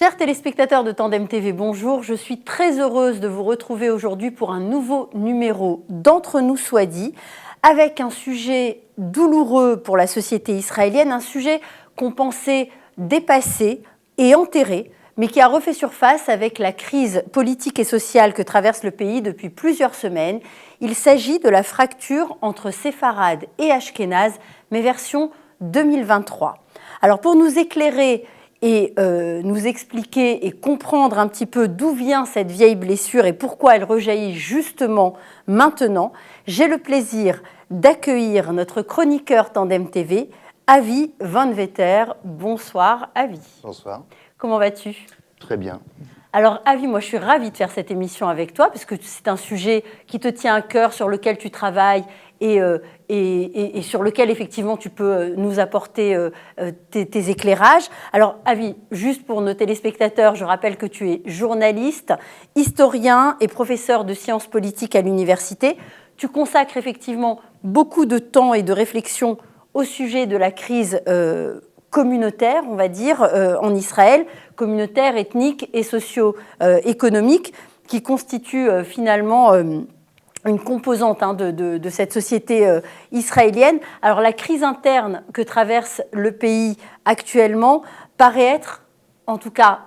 Chers téléspectateurs de Tandem TV, bonjour. Je suis très heureuse de vous retrouver aujourd'hui pour un nouveau numéro d'Entre nous soit dit, avec un sujet douloureux pour la société israélienne, un sujet qu'on pensait dépassé et enterré, mais qui a refait surface avec la crise politique et sociale que traverse le pays depuis plusieurs semaines. Il s'agit de la fracture entre séfarades et ashkénazes, mais version 2023. Alors pour nous éclairer et nous expliquer et comprendre un petit peu d'où vient cette vieille blessure et pourquoi elle rejaillit justement maintenant, j'ai le plaisir d'accueillir notre chroniqueur Tandem TV, Avi Van Vetter. Bonsoir Avi. Bonsoir. Comment vas-tu ? Très bien. Alors Avi, moi je suis ravie de faire cette émission avec toi parce que c'est un sujet qui te tient à cœur, sur lequel tu travailles et sur lequel effectivement tu peux nous apporter tes éclairages. Alors Avi, juste pour nos téléspectateurs, je rappelle que tu es journaliste, historien et professeur de sciences politiques à l'université. Tu consacres effectivement beaucoup de temps et de réflexion au sujet de la crise communautaire, on va dire, en Israël, communautaire, ethnique et socio-économique, qui constitue finalement une composante de cette société israélienne. Alors la crise interne que traverse le pays actuellement paraît être, en tout cas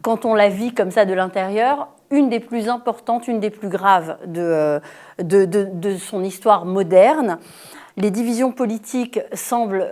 quand on la vit comme ça de l'intérieur, une des plus importantes, une des plus graves de son histoire moderne. Les divisions politiques semblent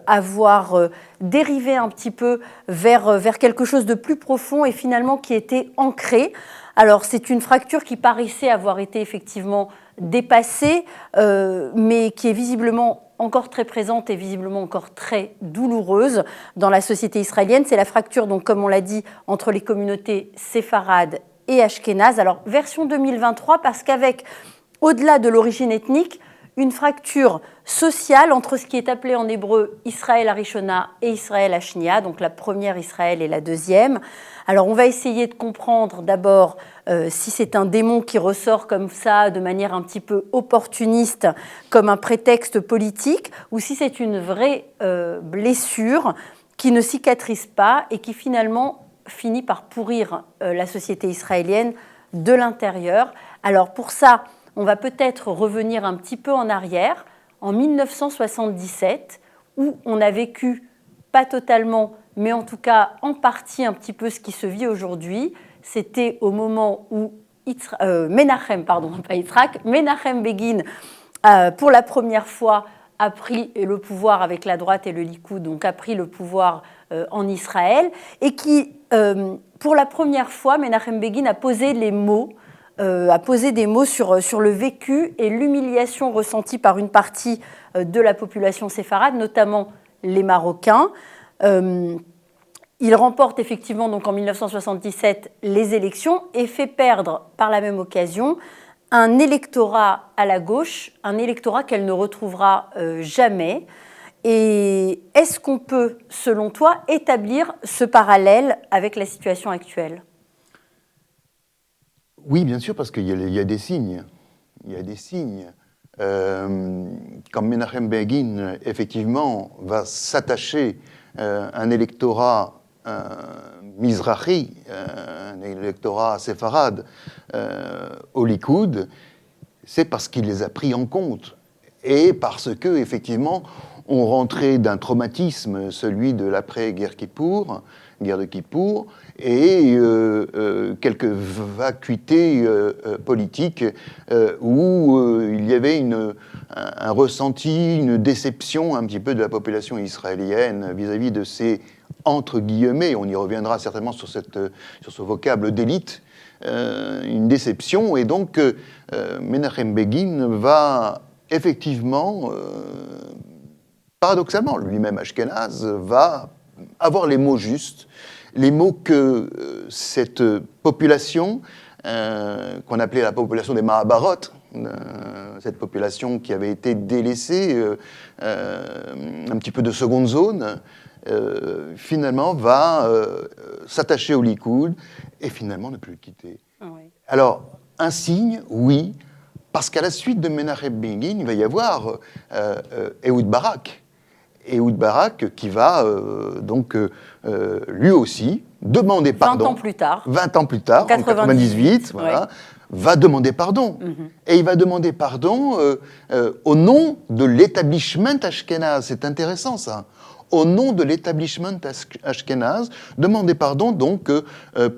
avoir dérivé un petit peu vers quelque chose de plus profond et finalement qui était ancré. Alors c'est une fracture qui paraissait avoir été effectivement dépassée, mais qui est visiblement encore très présente et visiblement encore très douloureuse dans la société israélienne. C'est la fracture, donc, comme on l'a dit, entre les communautés séfarades et ashkénazes. Alors version 2023, parce qu'avec, au-delà de l'origine ethnique, une fracture sociale entre ce qui est appelé en hébreu Israël Harishona et Israël Hashnia, donc la première Israël et la deuxième. Alors on va essayer de comprendre d'abord si c'est un démon qui ressort comme ça de manière un petit peu opportuniste, comme un prétexte politique, ou si c'est une vraie blessure qui ne cicatrise pas et qui finalement finit par pourrir la société israélienne de l'intérieur. Alors pour ça, on va peut-être revenir un petit peu en arrière, en 1977, où on a vécu, pas totalement, mais en tout cas en partie un petit peu ce qui se vit aujourd'hui. C'était au moment où Menachem Begin, pour la première fois, a pris le pouvoir avec la droite et le Likoud, donc a pris le pouvoir en Israël, et qui, pour la première fois, Menachem Begin a posé des mots sur le vécu et l'humiliation ressentie par une partie de la population séfarade, notamment les Marocains. Il remporte effectivement donc en 1977 les élections et fait perdre par la même occasion un électorat à la gauche, un électorat qu'elle ne retrouvera jamais. Et est-ce qu'on peut, selon toi, établir ce parallèle avec la situation actuelle ? Oui, bien sûr, parce qu'il y a des signes. Il y a des signes. Quand Menachem Begin, effectivement, va s'attacher un électorat mizrahi, un électorat séfarade, au Likoud, c'est parce qu'il les a pris en compte. Et parce que, effectivement, on rentrait d'un traumatisme, celui de l'après-guerre de Kippour, et quelques vacuités politiques où il y avait un ressenti, une déception un petit peu de la population israélienne vis-à-vis de ces, entre guillemets, on y reviendra certainement sur ce vocable d'élite, une déception, et donc Menachem Begin va effectivement, paradoxalement, lui-même Ashkenaz, va avoir les mots justes, les mots que cette population, qu'on appelait la population des Mahabarot, cette population qui avait été délaissée, un petit peu de seconde zone, finalement va s'attacher au Likoud et finalement ne plus le quitter. Oui. Alors, un signe, oui, parce qu'à la suite de Menachem Begin, il va y avoir Ehud Barak. Ehud Barak qui va lui aussi demander pardon. 20 ans plus tard. 20 ans plus tard, en 98, voilà, ouais. va demander pardon. Et il va demander pardon au nom de l'établissement ashkénaze. C'est intéressant ça. Au nom de l'établissement ashkénaze, demander pardon donc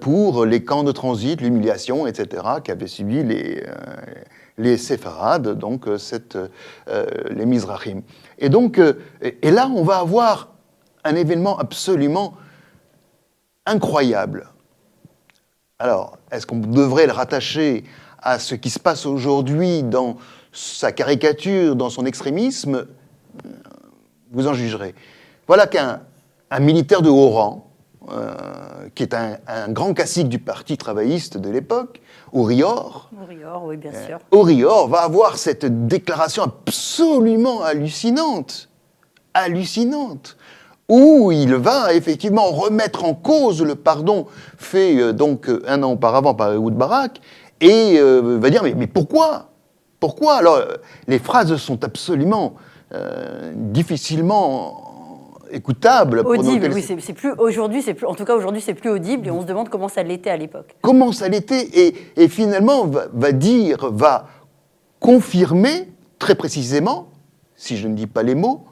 pour les camps de transit, l'humiliation, etc., qu'avaient subi les séfarades, donc les Mizrahim. Et donc, et là, on va avoir un événement absolument incroyable. Alors, est-ce qu'on devrait le rattacher à ce qui se passe aujourd'hui dans sa caricature, dans son extrémisme? Vous en jugerez. Voilà qu'un militaire de haut rang, qui est un grand cacique du parti travailliste de l'époque, Ourior, oui, bien sûr. Ourior va avoir cette déclaration absolument hallucinante, où il va effectivement remettre en cause le pardon fait donc un an auparavant par Ehud Barak, et va dire mais pourquoi alors les phrases sont absolument difficilement écoutable. Audible, oui, c'est plus aujourd'hui, en tout cas aujourd'hui, c'est plus audible et on se demande comment ça l'était à l'époque. Comment ça l'était et finalement va confirmer très précisément, si je ne dis pas les mots,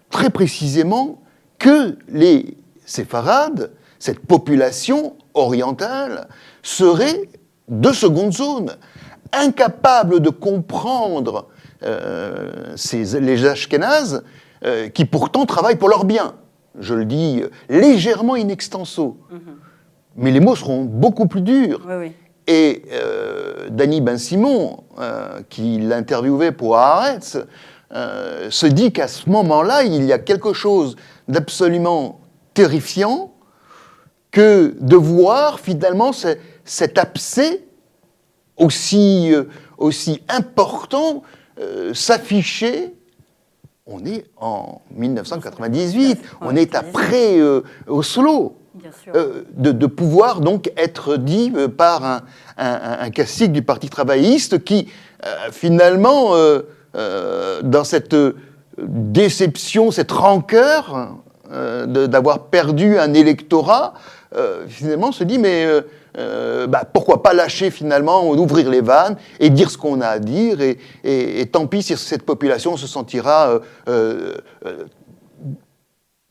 très précisément que les séfarades, cette population orientale, serait de seconde zone, incapable de comprendre les Ashkénazes, qui pourtant travaillent pour leur bien. Je le dis légèrement in extenso. Mais les mots seront beaucoup plus durs. Oui. Et Danny Ben-Simon, qui l'interviewait pour Haaretz, se dit qu'à ce moment-là, il y a quelque chose d'absolument terrifiant que de voir finalement cet abcès aussi important s'afficher. On est en 1998, on est après Oslo, de pouvoir donc être dit par un cacique du Parti travailliste qui, finalement, dans cette déception, cette rancœur d'avoir perdu un électorat, finalement se dit mais pourquoi pas lâcher finalement, ouvrir les vannes et dire ce qu'on a à dire et tant pis si cette population se sentira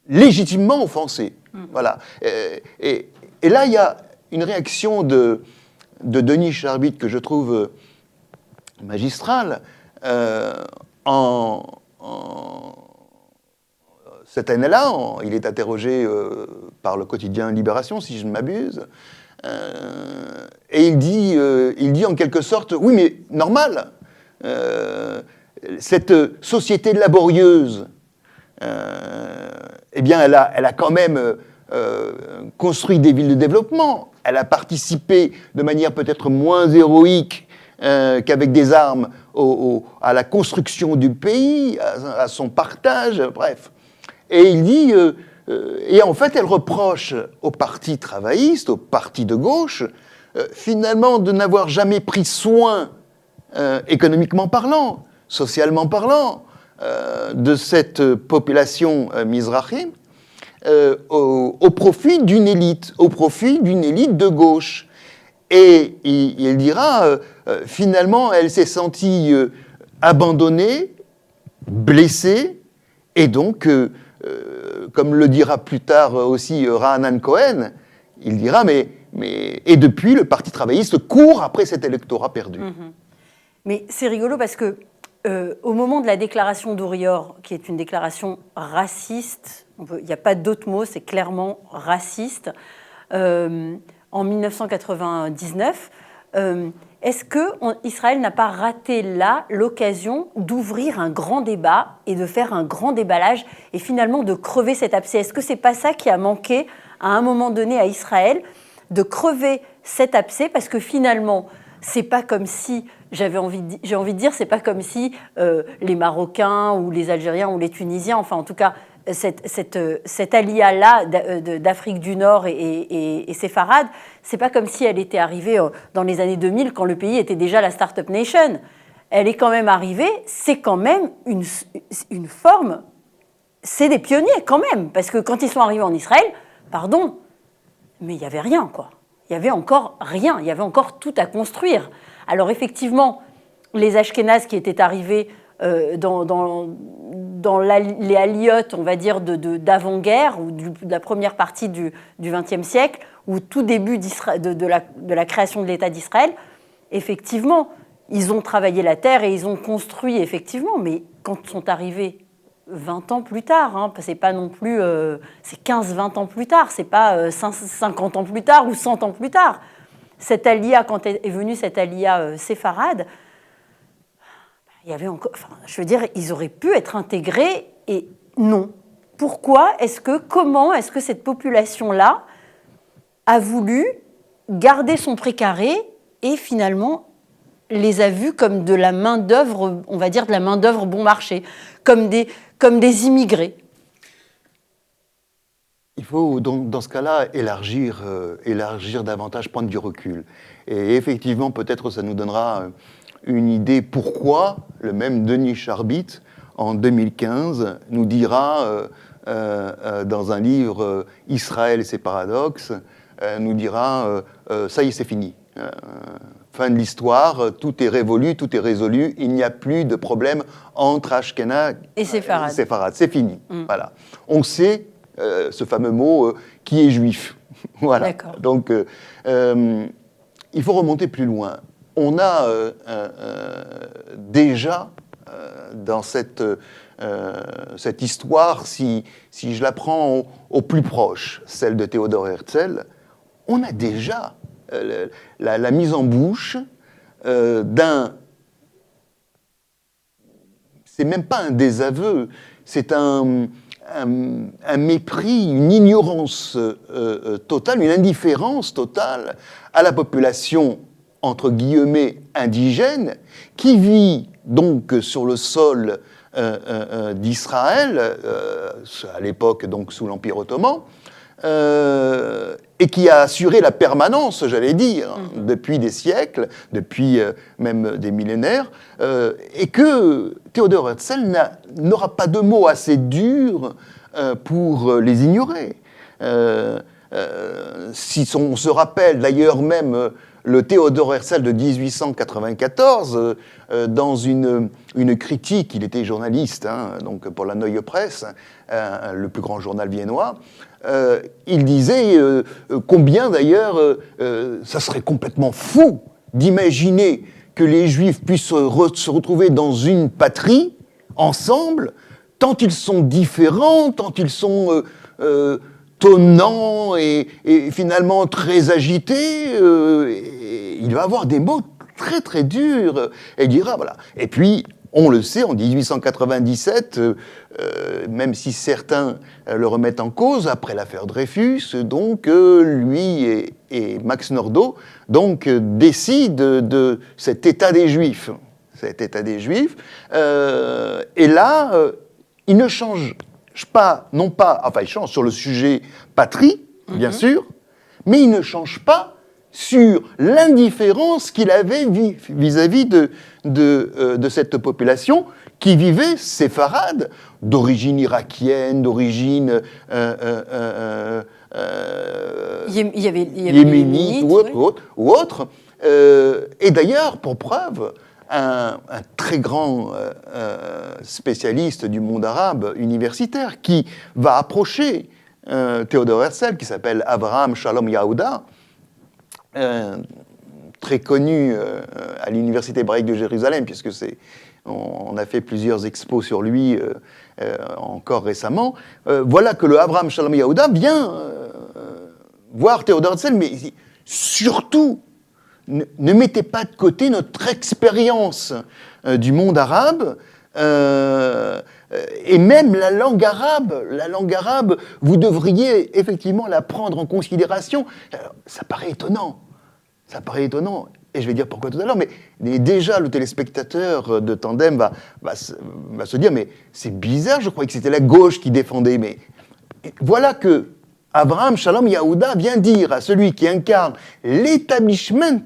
légitimement offensée. Voilà. Et là, il y a une réaction de Denis Charbit que je trouve magistrale. Cette année-là, il est interrogé par le quotidien Libération, si je ne m'abuse. Et il dit en quelque sorte, oui mais normal, cette société laborieuse, eh bien elle a quand même construit des villes de développement, elle a participé de manière peut-être moins héroïque qu'avec des armes à la construction du pays, à son partage, bref. Et il dit... et en fait, elle reproche au parti travailliste, au parti de gauche, finalement de n'avoir jamais pris soin, économiquement parlant, socialement parlant, de cette population mizrahim, au profit d'une élite de gauche. Et il dira, finalement, elle s'est sentie abandonnée, blessée, et donc... comme le dira plus tard aussi Raanan Cohen, il dira et depuis le Parti travailliste court après cet électorat perdu. Mais c'est rigolo parce que au moment de la déclaration d'Ourior, qui est une déclaration raciste, il n'y a pas d'autre mot, c'est clairement raciste, en 1999, est-ce qu'Israël n'a pas raté là l'occasion d'ouvrir un grand débat et de faire un grand déballage et finalement de crever cet abcès? Est-ce que ce n'est pas ça qui a manqué à un moment donné à Israël, de crever cet abcès? Parce que finalement, c'est pas comme si, j'ai envie de dire, c'est pas comme si les Marocains ou les Algériens ou les Tunisiens, enfin en tout cas cette alia-là d'Afrique du Nord et séfarade, c'est pas comme si elle était arrivée dans les années 2000 quand le pays était déjà la Startup Nation. Elle est quand même arrivée, c'est quand même une forme c'est des pionniers quand même, parce que quand ils sont arrivés en Israël, pardon, mais il n'y avait rien, quoi. Il y avait encore rien, il y avait encore tout à construire. Alors effectivement, les Ashkénazes qui étaient arrivés dans les aliotes, on va dire, d'avant-guerre, ou de la première partie du XXe siècle, ou tout début de la création de l'État d'Israël, effectivement, ils ont travaillé la terre et ils ont construit, effectivement, mais quand sont arrivés 20 ans plus tard, hein, c'est pas non plus, c'est 15-20 ans plus tard, c'est pas 50 ans plus tard ou 100 ans plus tard. Cette alia, quand est venue cette alia séfarade, il y avait encore, enfin, je veux dire, ils auraient pu être intégrés et non. Comment est-ce que cette population-là a voulu garder son précaré et finalement les a vus comme de la main-d'œuvre, on va dire de la main-d'œuvre bon marché, comme des immigrés? Il faut donc, dans ce cas-là, élargir davantage, prendre du recul. Et effectivement, peut-être ça nous donnera une idée pourquoi le même Denis Charbit, en 2015, nous dira, dans un livre « Israël et ses paradoxes », nous dira ça y est, c'est fini. Fin de l'histoire, tout est révolu, tout est résolu, il n'y a plus de problème entre Ashkenaz et séfarades. C'est fini. Voilà. On sait ce fameux mot qui est juif. Voilà. D'accord. Donc, il faut remonter plus loin. On a déjà dans cette histoire, si je la prends au plus proche, celle de Théodore Herzl, on a déjà la mise en bouche d'un... C'est même pas un désaveu, c'est un mépris, une ignorance totale, une indifférence totale à la population, entre guillemets, indigène, qui vit donc sur le sol d'Israël, à l'époque donc sous l'Empire ottoman, et qui a assuré la permanence, j'allais dire, depuis des siècles, depuis même des millénaires, et que Théodore Herzl n'aura pas de mots assez durs pour les ignorer. Si on se rappelle d'ailleurs même le Théodore Herzl de 1894, dans une critique, il était journaliste donc pour la Neue Presse, le plus grand journal viennois, il disait combien d'ailleurs ça serait complètement fou d'imaginer que les Juifs puissent se retrouver dans une patrie, ensemble, tant ils sont différents, tant ils sont tonnants et finalement très agités. Il va avoir des mots très très durs, et il dira, voilà. Et puis, on le sait, en 1897, même si certains le remettent en cause, après l'affaire Dreyfus, donc lui et Max Nordau donc, décident de cet état des Juifs. Cet état des Juifs. Et là, il ne change pas, non pas, enfin il change sur le sujet patrie, bien sûr, mais il ne change pas sur l'indifférence qu'il avait vis-à-vis de cette population qui vivait séfarade, d'origine irakienne, d'origine yéménite ou autre. Et d'ailleurs, pour preuve, un très grand spécialiste du monde arabe universitaire qui va approcher Théodore Herzl, qui s'appelle Avraham Shalom Yehuda, très connu à l'Université hébraïque de Jérusalem, puisque on a fait plusieurs expos sur lui encore récemment. Voilà que le Avraham Shalom Yehuda vient voir Théodore Herzl, mais surtout, ne mettez pas de côté notre expérience du monde arabe, et même la langue arabe, vous devriez effectivement la prendre en considération. Alors, ça paraît étonnant, et je vais dire pourquoi tout à l'heure, mais déjà le téléspectateur de Tandem va se dire, mais c'est bizarre, je croyais que c'était la gauche qui défendait, mais voilà que Avraham Shalom Yehuda vient dire à celui qui incarne l'établissement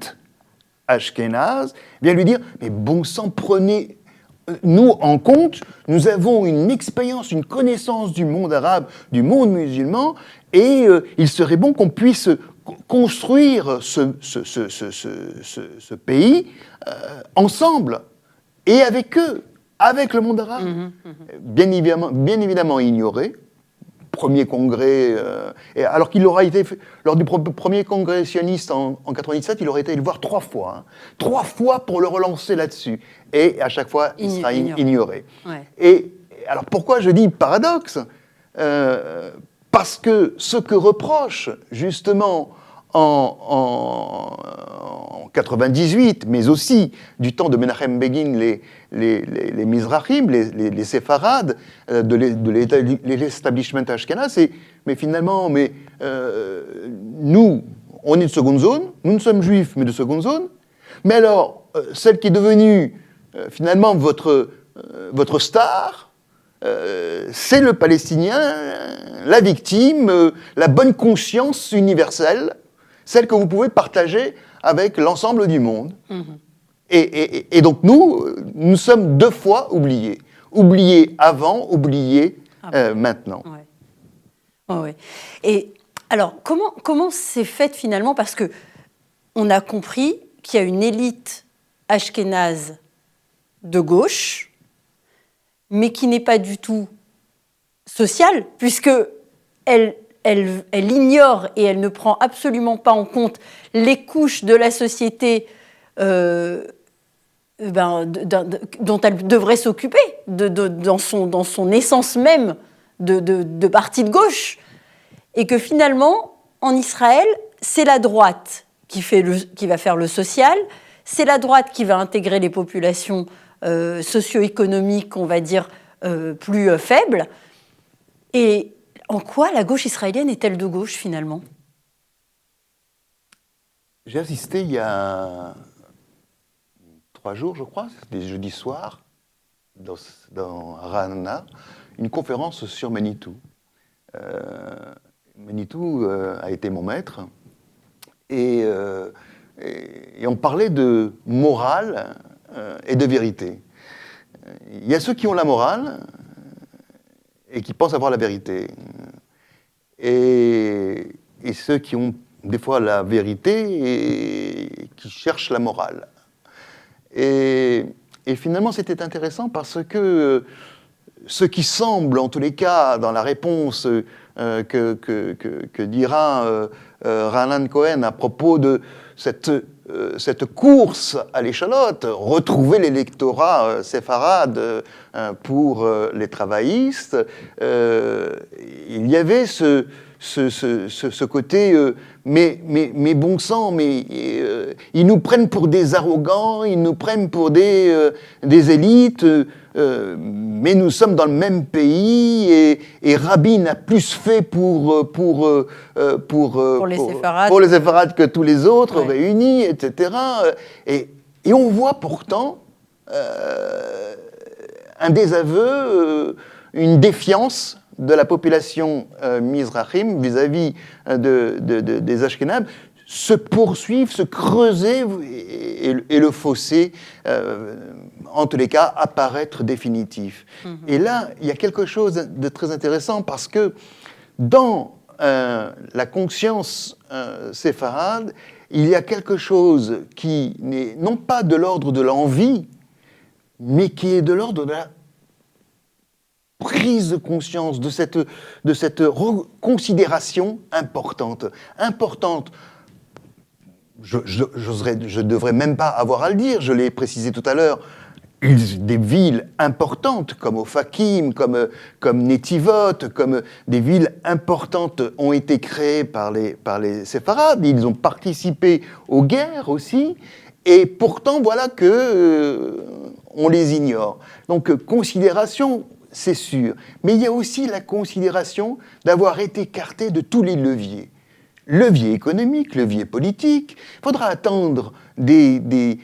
ashkénaze, vient lui dire, mais bon sang, prenez nous, en compte, nous avons une expérience, une connaissance du monde arabe, du monde musulman, et il serait bon qu'on puisse construire ce pays ensemble, et avec eux, avec le monde arabe. Bien évidemment ignoré. Premier congrès, alors qu'il aura été fait, lors du premier congrès sioniste en 97, il aurait été le voir 3 fois. Hein, 3 fois pour le relancer là-dessus. Et à chaque fois, il sera ignoré. Ouais. Et alors pourquoi je dis paradoxe parce que ce que reproche justement en 98, mais aussi du temps de Menachem Begin, les Mizrahim, les séfarades de l'establishment ashkénaze, mais finalement, nous, on est de seconde zone, nous ne sommes juifs, mais de seconde zone, mais alors, celle qui est devenue finalement votre star, c'est le Palestinien, la victime, la bonne conscience universelle, celle que vous pouvez partager avec l'ensemble du monde. Et donc nous sommes 2 fois oubliés. Oubliés avant, oubliés maintenant. Ouais. Oh, ouais. Et alors, comment c'est fait finalement? Parce qu'on a compris qu'il y a une élite ashkénaze de gauche, mais qui n'est pas du tout sociale, puisque elle ignore et elle ne prend absolument pas en compte les couches de la société dont elle devrait s'occuper, dans son essence même de parti de gauche. Et que finalement, en Israël, c'est la droite qui va faire le social, c'est la droite qui va intégrer les populations socio-économiques, on va dire, plus faibles. Et en quoi la gauche israélienne est-elle de gauche, finalement? J'ai assisté il y a 3 jours, je crois, c'était jeudi soir, dans Ra'anana, une conférence sur Manitou. Manitou a été mon maître, et on parlait de morale et de vérité. Il y a ceux qui ont la morale et qui pensent avoir la vérité. Et ceux qui ont des fois la vérité et qui cherchent la morale. Et finalement, c'était intéressant parce que ce qui semble, en tous les cas, dans la réponse que dira Raanan Cohen à propos de cette course à l'échalote, retrouver l'électorat séfarade pour les travaillistes, il y avait ce côté, mais bon sang, ils nous prennent pour des arrogants, ils nous prennent pour des élites, mais nous sommes dans le même pays, et Rabin a plus fait pour les séfarades que tous les autres réunis, etc. Et on voit pourtant un désaveu, une défiance de la population mizrahim vis-à-vis des Ashkénazes se poursuivre, se creuser et le fossé, en tous les cas, apparaître définitif. Et là, il y a quelque chose de très intéressant parce que dans la conscience séfarade, il y a quelque chose qui n'est non pas de l'ordre de l'envie, mais qui est de l'ordre de la prise de conscience, de cette considération importante. Je ne devrais même pas avoir à le dire, je l'ai précisé tout à l'heure, des villes importantes comme Ofakim, comme Netivot, comme des villes importantes ont été créées par les séfarades, ils ont participé aux guerres aussi, et pourtant voilà que on les ignore. Donc considération, c'est sûr, mais il y a aussi la considération d'avoir été écarté de tous les leviers. Levier économique, levier politique. Il faudra attendre le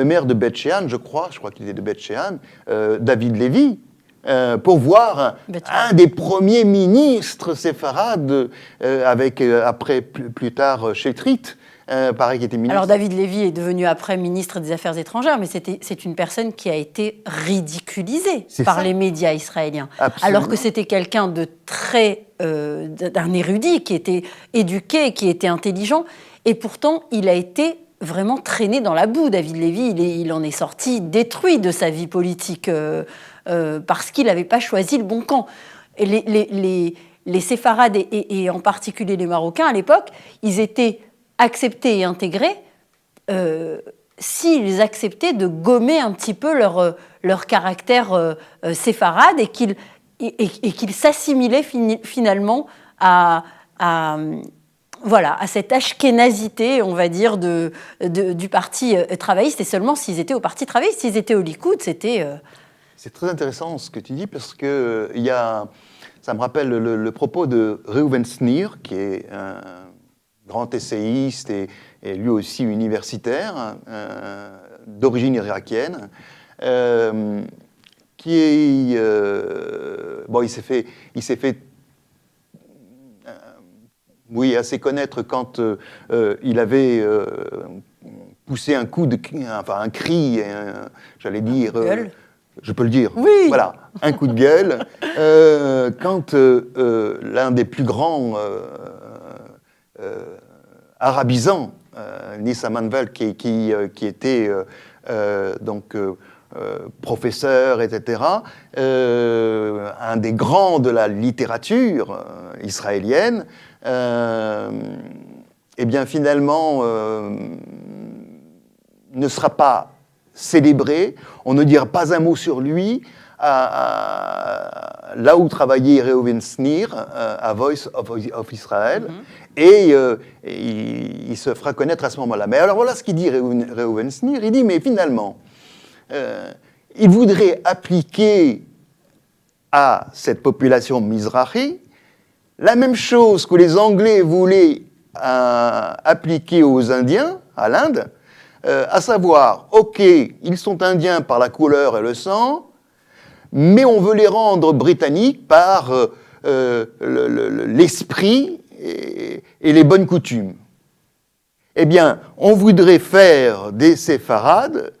maire de Beth Shean, je crois qu'il était de Beth Shean, David Lévy, pour voir un des premiers ministres séfarades, après plus tard Chétrit, pareil, qui était ministre. Alors David Lévy est devenu après ministre des Affaires étrangères, mais c'est une personne qui a été ridiculisée par les médias israéliens. Absolument. Alors que c'était quelqu'un de très, d'un érudit, qui était éduqué, qui était intelligent, et pourtant il a été vraiment traîné dans la boue. David Lévy, il en est sorti détruit de sa vie politique parce qu'il n'avait pas choisi le bon camp. Et les séfarades et en particulier les Marocains à l'époque, ils étaient acceptés et intégrés s'ils acceptaient de gommer un petit peu leur caractère séfarade et qu'ils s'assimilaient finalement à cette ashkénazité, on va dire, du parti travailliste, et seulement s'ils étaient au parti travailliste. S'ils étaient au Likoud, c'était... C'est très intéressant ce que tu dis, parce que ça me rappelle le propos de Reuven Snir, qui est un grand essayiste et lui aussi universitaire, d'origine irakienne, qui est... il s'est fait assez connaître quand il avait poussé un cri, j'allais dire... je peux le dire. Oui. Voilà, un coup de gueule. Quand l'un des plus grands arabisants, Nissa Manvel, qui était professeur, etc., un des grands de la littérature israélienne, eh bien finalement ne sera pas célébré, on ne dira pas un mot sur lui, là où travaillait Reuven Snir, à Voice of Israel, et il se fera connaître à ce moment-là. Mais alors voilà ce qu'il dit Reuven Snir, il dit, mais finalement, il voudrait appliquer à cette population mizrahi la même chose que les Anglais voulaient appliquer aux Indiens, à l'Inde, à savoir, ok, ils sont indiens par la couleur et le sang, mais on veut les rendre britanniques par l'esprit et les bonnes coutumes. Eh bien, on voudrait faire des séfarades,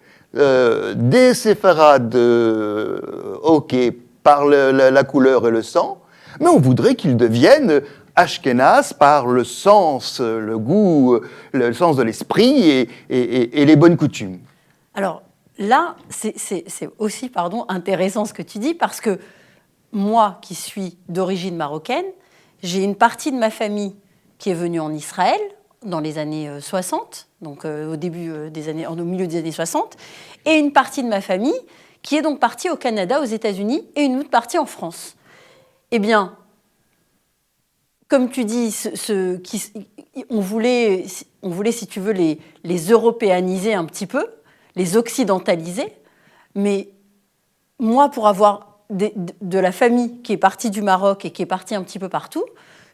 ok, par la couleur et le sang, mais on voudrait qu'ils deviennent Ashkénaz par le sens, le goût, le sens de l'esprit et les bonnes coutumes. Alors là, c'est aussi intéressant ce que tu dis, parce que moi, qui suis d'origine marocaine, j'ai une partie de ma famille qui est venue en Israël dans les années 60, donc au milieu des années 60, et une partie de ma famille qui est donc partie au Canada, aux États-Unis, et une autre partie en France. Eh bien, comme tu dis, on voulait, si tu veux, les européaniser un petit peu, les occidentaliser, mais moi, pour avoir de la famille qui est partie du Maroc et qui est partie un petit peu partout,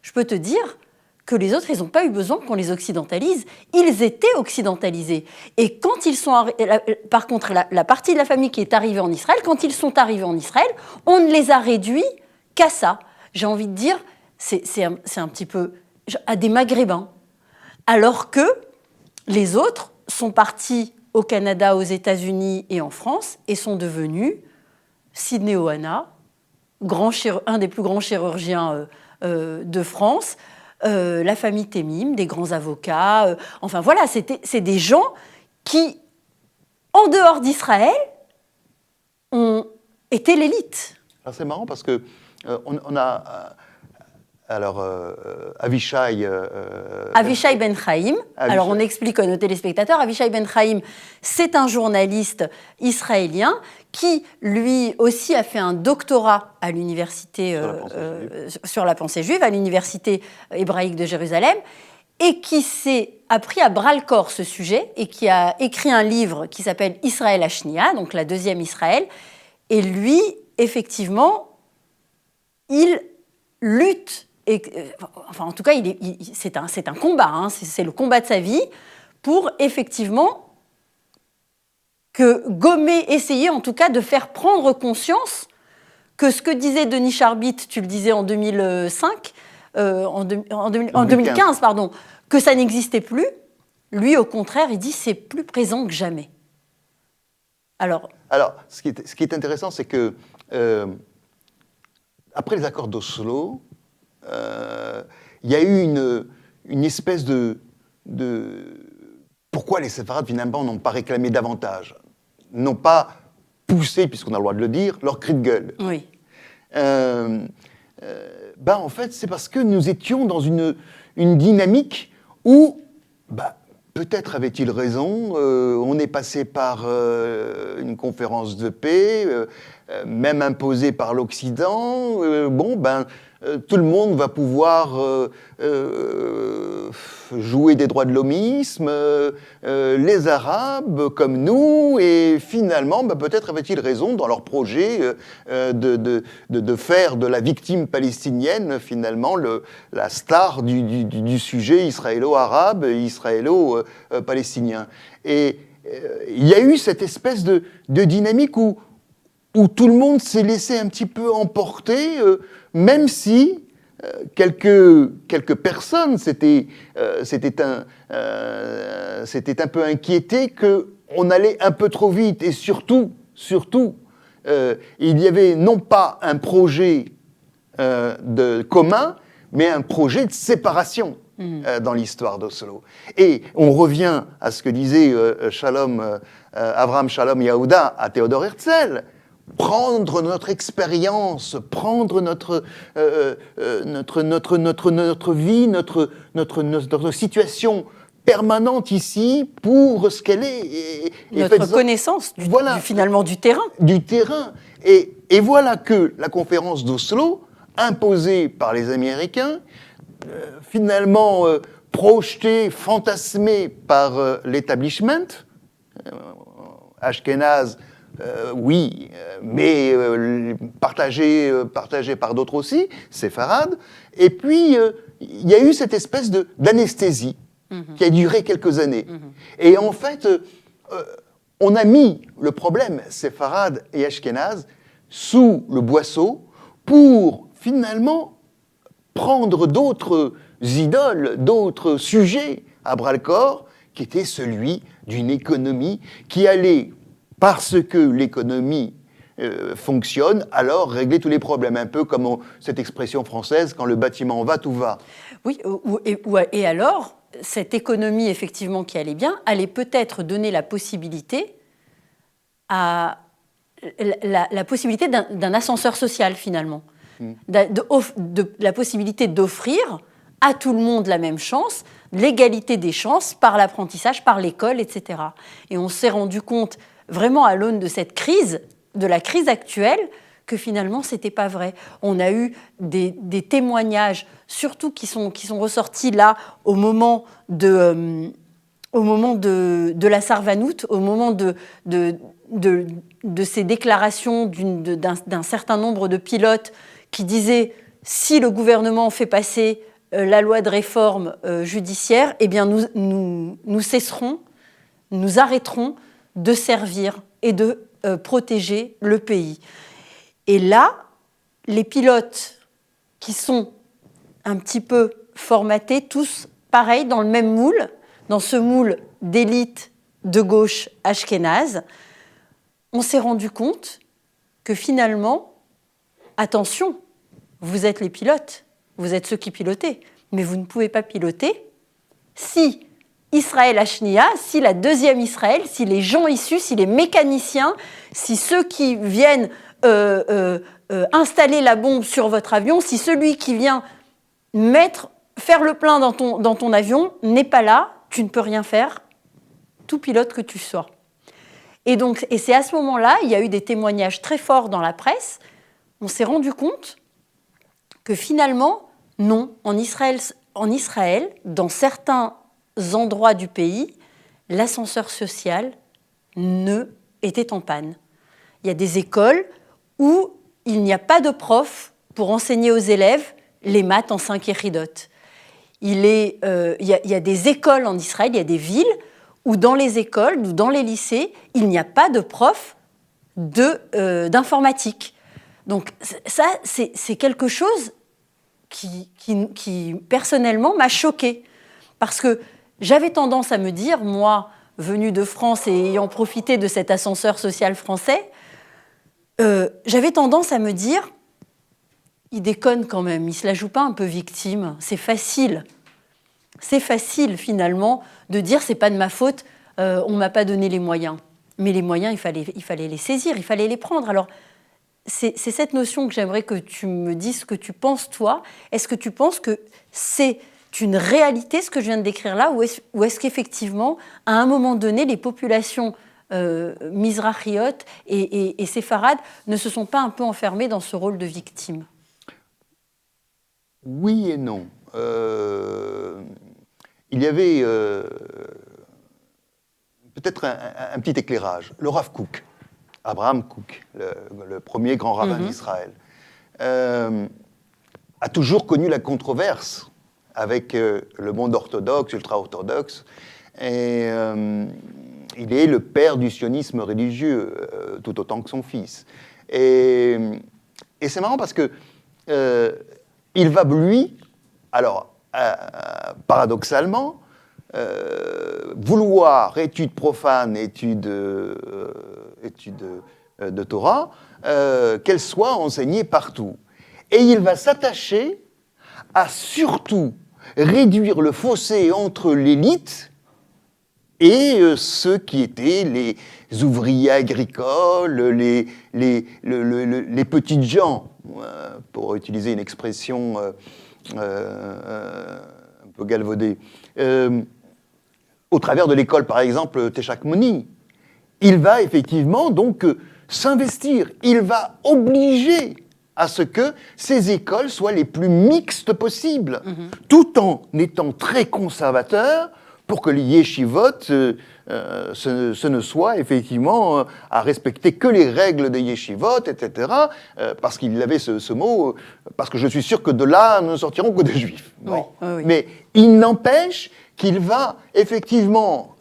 je peux te dire que les autres, ils n'ont pas eu besoin qu'on les occidentalise. Ils étaient occidentalisés. Et quand ils sont par contre, la partie de la famille qui est arrivée en Israël, quand ils sont arrivés en Israël, on ne les a réduits qu'à ça. J'ai envie de dire, c'est un petit peu à des Maghrébins. Alors que les autres sont partis au Canada, aux États-Unis et en France et sont devenus Sidney Ohana, un des plus grands chirurgiens de France, la famille Temim, des grands avocats. Enfin voilà, c'est des gens qui, en dehors d'Israël, ont été l'élite. Alors c'est marrant parce que on a... Avishai Ben Chaim. Alors, on explique à nos téléspectateurs. Avishai Ben Chaim, c'est un journaliste israélien qui, lui aussi, a fait un doctorat à l'université sur la pensée juive, à l'université hébraïque de Jérusalem, et qui a pris à bras-le-corps ce sujet et qui a écrit un livre qui s'appelle Israël Hashnia, donc la deuxième Israël. Et lui, effectivement, il lutte. En tout cas, c'est un combat, hein, c'est le combat de sa vie pour effectivement essayer en tout cas de faire prendre conscience que ce que disait Denis Charbit, tu le disais en 2015, pardon, que ça n'existait plus, Lui, au contraire, il dit c'est plus présent que jamais. Alors, ce qui est intéressant, c'est que après les accords d'Oslo, il y a eu une espèce de pourquoi les séfarades, finalement, n'ont pas réclamé davantage, n'ont pas poussé, puisqu'on a le droit de le dire, leur cri de gueule. Oui. En fait, c'est parce que nous étions dans une dynamique où, peut-être avait-il raison, on est passé par une conférence de paix, même imposée par l'Occident, tout le monde va pouvoir jouer des droits de l'hommisme, les Arabes comme nous, et finalement, peut-être avait-il raison dans leur projet de faire de la victime palestinienne, finalement, la star du sujet israélo-arabe, israélo-palestinien. Et il y a eu cette espèce de dynamique où tout le monde s'est laissé un petit peu emporter, même si quelques personnes s'étaient un peu inquiétées qu'on allait un peu trop vite. Et surtout, il y avait non pas un projet commun, mais un projet de séparation dans l'histoire d'Oslo. Et on revient à ce que disait Avraham Shalom Yehuda à Théodore Herzl. Prendre notre expérience, prendre notre vie, notre situation permanente ici pour ce qu'elle est. Notre connaissance finalement du terrain. Du terrain. Et voilà que la conférence d'Oslo, imposée par les Américains, finalement projetée, fantasmée par l'establishment, Ashkenaz, oui, mais partagé par d'autres aussi, séfarades. Et puis, il y a eu cette espèce d'anesthésie qui a duré quelques années. Et en fait, on a mis le problème séfarade et ashkénaze sous le boisseau pour finalement prendre d'autres idoles, d'autres sujets à bras-le-corps, qui était celui d'une économie qui allait, parce que l'économie fonctionne, alors régler tous les problèmes. Un peu comme cette expression française, quand le bâtiment va, tout va. Oui, et alors, cette économie, effectivement, qui allait bien, allait peut-être donner la possibilité la possibilité d'un ascenseur social, finalement. La possibilité d'offrir à tout le monde la même chance, l'égalité des chances par l'apprentissage, par l'école, etc. Et on s'est rendu compte, vraiment à l'aune de cette crise, de la crise actuelle, que finalement, ce n'était pas vrai. On a eu des témoignages, surtout qui sont ressortis là, au moment de la Sarvanout, au moment de ces déclarations d'un certain nombre de pilotes qui disaient « si le gouvernement fait passer la loi de réforme judiciaire, eh bien nous cesserons, nous arrêterons de servir et de protéger le pays ». Et là, les pilotes qui sont un petit peu formatés, tous pareil, dans le même moule, dans ce moule d'élite de gauche ashkénaze, on s'est rendu compte que finalement, attention, vous êtes les pilotes, vous êtes ceux qui pilotez, mais vous ne pouvez pas piloter si Israël Hachnia, si la deuxième Israël, si les gens issus, si les mécaniciens, si ceux qui viennent installer la bombe sur votre avion, si celui qui vient faire le plein dans ton avion n'est pas là, tu ne peux rien faire, tout pilote que tu sois. Et c'est à ce moment-là, il y a eu des témoignages très forts dans la presse, on s'est rendu compte que finalement, non, en Israël, dans certains endroits du pays, l'ascenseur social était en panne. Il y a des écoles où il n'y a pas de prof pour enseigner aux élèves les maths en 5 yéchidotes. Il y a des écoles en Israël, il y a des villes où dans les écoles ou dans les lycées, il n'y a pas de prof d'informatique. Donc ça, c'est quelque chose qui personnellement m'a choquée. Parce que j'avais tendance à me dire, moi, venue de France et ayant profité de cet ascenseur social français, j'avais tendance à me dire, il déconne quand même, il se la joue pas un peu victime, c'est facile. C'est facile finalement de dire c'est pas de ma faute, on m'a pas donné les moyens. Mais les moyens, il fallait les saisir, il fallait les prendre. Alors c'est cette notion que j'aimerais que tu me dises ce que tu penses toi. Est-ce que tu penses que c'est une réalité ce que je viens de décrire là, ou est-ce qu'effectivement à un moment donné les populations mizrahiotes et séfarades ne se sont pas un peu enfermées dans ce rôle de victime? Oui et non. Il y avait peut-être un petit éclairage. Le Rav Kook, Abraham Kook, le premier grand rabbin d'Israël, a toujours connu la controverse avec le monde orthodoxe, ultra-orthodoxe, et il est le père du sionisme religieux, tout autant que son fils. Et c'est marrant parce que il va, lui, alors, paradoxalement, vouloir études profanes, études de Torah, qu'elles soient enseignées partout. Et il va s'attacher à surtout réduire le fossé entre l'élite et ceux qui étaient les ouvriers agricoles, les petites gens, pour utiliser une expression un peu galvaudée, au travers de l'école, par exemple, Téchak Moni. Il va effectivement donc s'investir, il va obliger à ce que ces écoles soient les plus mixtes possibles, tout en étant très conservateur pour que les yeshivot, ce ne soit effectivement à respecter que les règles des yeshivot, etc., parce qu'il avait ce mot, parce que je suis sûr que de là, nous ne sortirons que des juifs. Bon. Oui. Mais il n'empêche qu'il va effectivement,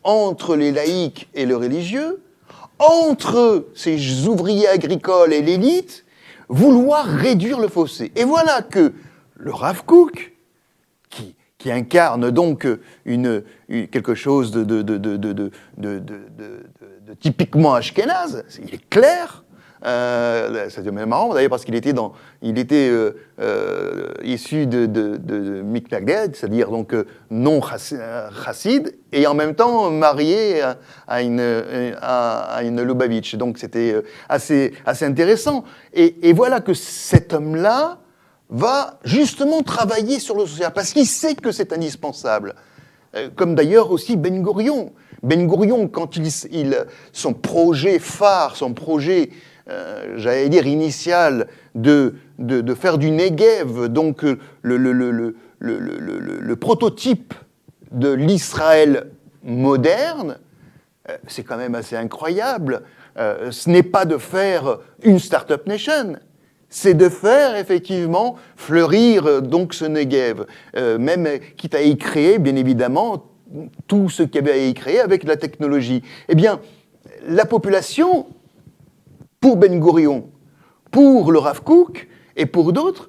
entre les laïcs et le religieux, entre ces ouvriers agricoles et l'élite, vouloir réduire le fossé. Et voilà que le Rav Kook, qui incarne donc quelque chose de typiquement ashkénaze, il est clair. C'est même marrant d'ailleurs parce qu'il était issu de Miknaged, c'est-à-dire donc non chassid, et en même temps marié à une Lubavitch. Donc c'était assez intéressant. Et voilà que cet homme-là va justement travailler sur le social, parce qu'il sait que c'est indispensable. Comme d'ailleurs aussi Ben Gurion. Ben Gurion, quand son projet phare, son projet, j'allais dire initial, de faire du Negev, donc le prototype de l'Israël moderne, c'est quand même assez incroyable. Ce n'est pas de faire une start-up nation, c'est de faire effectivement fleurir donc ce Negev, même quitte à y créer, bien évidemment, tout ce qu'il y avait à y créer avec la technologie. Eh bien, la population, pour Ben Gurion, pour le Rav Kook et pour d'autres,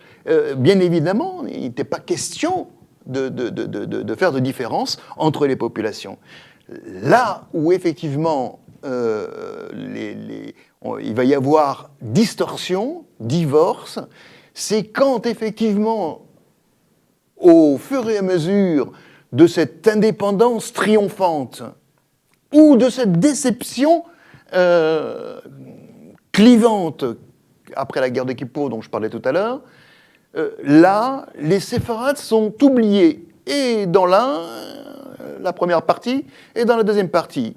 bien évidemment, il n'était pas question de faire de différence entre les populations. Là où effectivement il va y avoir distorsion, divorce, c'est quand effectivement, au fur et à mesure de cette indépendance triomphante ou de cette déception clivante après la guerre de Kippour dont je parlais tout à l'heure, là, les séfarades sont oubliés, et dans la première partie, et dans la deuxième partie.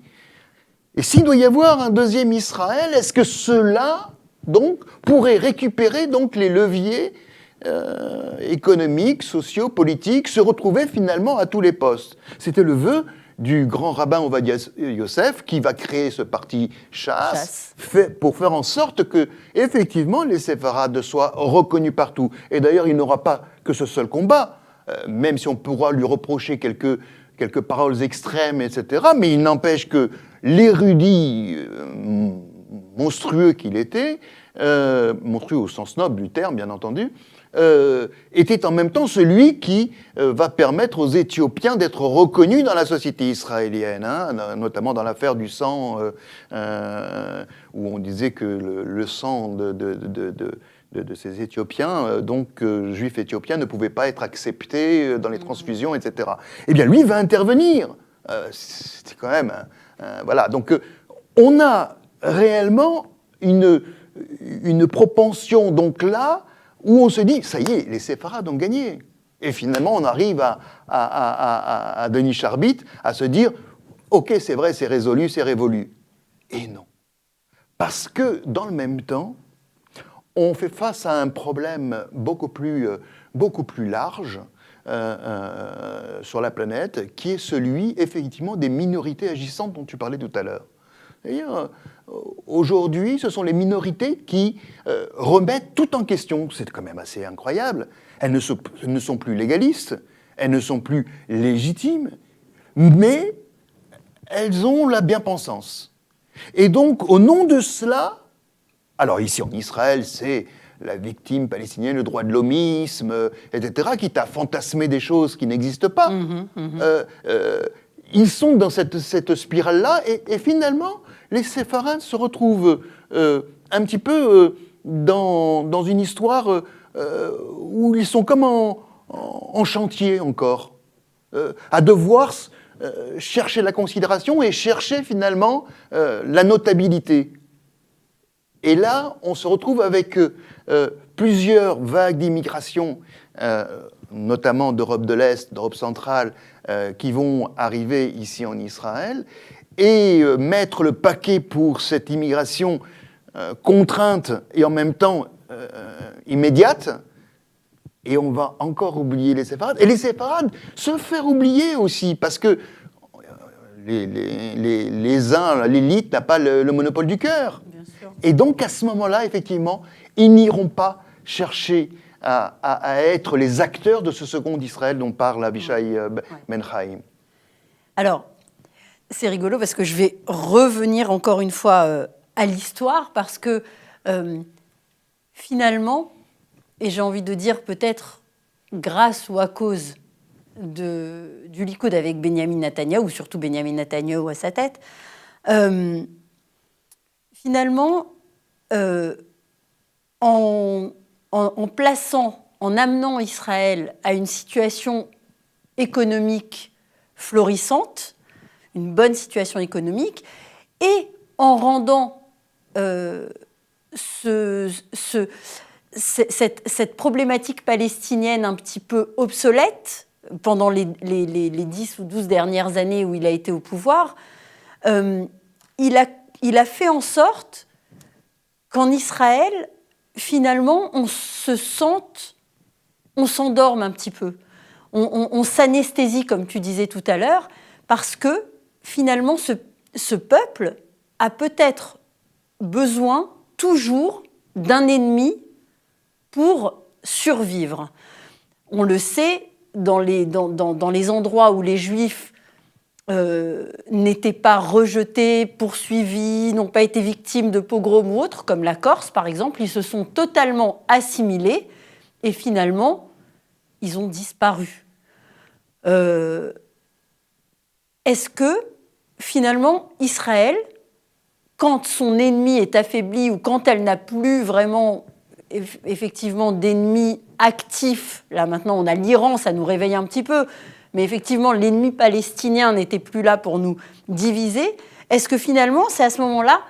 Et s'il doit y avoir un deuxième Israël, est-ce que ceux-là, donc, pourraient récupérer donc, les leviers économiques, sociaux, politiques, se retrouver finalement à tous les postes? C'était le vœu du grand rabbin Ovadia Yosef, qui va créer ce parti Chasse. Pour faire en sorte que, effectivement, les séfarades soient reconnus partout. Et d'ailleurs, il n'aura pas que ce seul combat, même si on pourra lui reprocher quelques paroles extrêmes, etc. Mais il n'empêche que l'érudit monstrueux qu'il était, monstrueux au sens noble du terme, bien entendu, était en même temps celui qui va permettre aux Éthiopiens d'être reconnus dans la société israélienne, hein, notamment dans l'affaire du sang, où on disait que le sang de ces Éthiopiens, juifs éthiopiens, ne pouvait pas être accepté dans les transfusions, etc. Eh bien, lui va intervenir. C'était quand même... voilà. Donc, on a réellement une propension, donc là, où on se dit, ça y est, les séfarades ont gagné. Et finalement, on arrive à Denis Charbit à se dire, ok, c'est vrai, c'est résolu, c'est révolu. Et non. Parce que, dans le même temps, on fait face à un problème beaucoup plus large sur la planète, qui est celui, effectivement, des minorités agissantes dont tu parlais tout à l'heure. C'est-à-dire, aujourd'hui, ce sont les minorités qui remettent tout en question. C'est quand même assez incroyable. Elles ne sont plus légalistes, elles ne sont plus légitimes, mais elles ont la bien-pensance. Et donc, au nom de cela, alors ici en Israël, c'est la victime palestinienne, le droit de l'homisme, etc., qui t'a fantasmé des choses qui n'existent pas. Ils sont dans cette spirale-là, et finalement, les séfarades se retrouvent un petit peu dans une histoire où ils sont comme en chantier encore, à devoir chercher la considération et chercher finalement la notabilité. Et là, on se retrouve avec plusieurs vagues d'immigration, notamment d'Europe de l'Est, d'Europe centrale, qui vont arriver ici en Israël, et mettre le paquet pour cette immigration contrainte et en même temps immédiate. Et on va encore oublier les séfarades. Et les séfarades se faire oublier aussi, parce que les uns, l'élite n'a pas le monopole du cœur. Et donc, à ce moment-là, effectivement, ils n'iront pas chercher à être les acteurs de ce second Israël dont parle Avichai Ben Chaim. Alors, c'est rigolo parce que je vais revenir encore une fois à l'histoire, parce que finalement, et j'ai envie de dire peut-être grâce ou à cause du Likoud avec Benyamin Netanyahou, ou surtout Benyamin Netanyahou à sa tête, finalement, en plaçant, en amenant Israël à une situation économique florissante, une bonne situation économique, et en rendant cette problématique palestinienne un petit peu obsolète pendant les 10 ou 12 dernières années où il a été au pouvoir, il a fait en sorte qu'en Israël, finalement, on s'endorme un petit peu. On s'anesthésie, comme tu disais tout à l'heure, parce que, finalement, ce peuple a peut-être besoin, toujours, d'un ennemi pour survivre. On le sait, dans les endroits où les Juifs n'étaient pas rejetés, poursuivis, n'ont pas été victimes de pogroms ou autres, comme la Corse par exemple, ils se sont totalement assimilés et finalement, ils ont disparu. Est-ce que finalement, Israël, quand son ennemi est affaibli ou quand elle n'a plus vraiment effectivement d'ennemis actifs, là maintenant on a l'Iran, ça nous réveille un petit peu, mais effectivement l'ennemi palestinien n'était plus là pour nous diviser, est-ce que finalement c'est à ce moment-là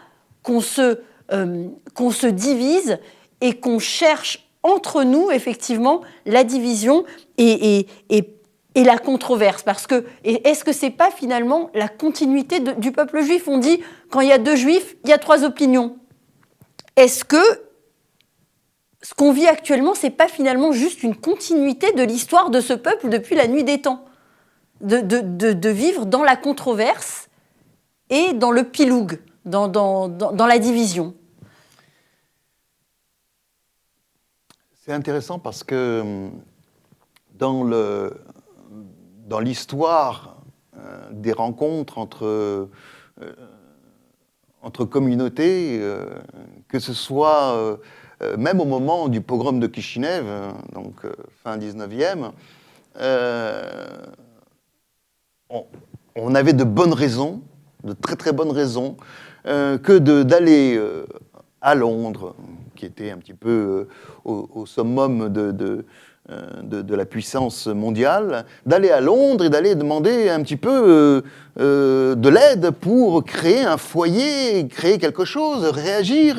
qu'on se divise et qu'on cherche entre nous effectivement la division et la controverse, parce que est-ce que c'est pas finalement la continuité du peuple juif? On dit quand il y a deux juifs, il y a trois opinions. Est-ce que ce qu'on vit actuellement, c'est pas finalement juste une continuité de l'histoire de ce peuple depuis la nuit des temps, de vivre dans la controverse et dans le piloug, dans la division? C'est intéressant parce que dans l'histoire des rencontres entre communautés, que ce soit même au moment du pogrom de Kishinev, donc fin 19e, on avait de bonnes raisons, de très très bonnes raisons, que d'aller à Londres, qui était un petit peu au summum de la puissance mondiale, d'aller à Londres et d'aller demander un petit peu de l'aide pour créer un foyer, créer quelque chose, réagir.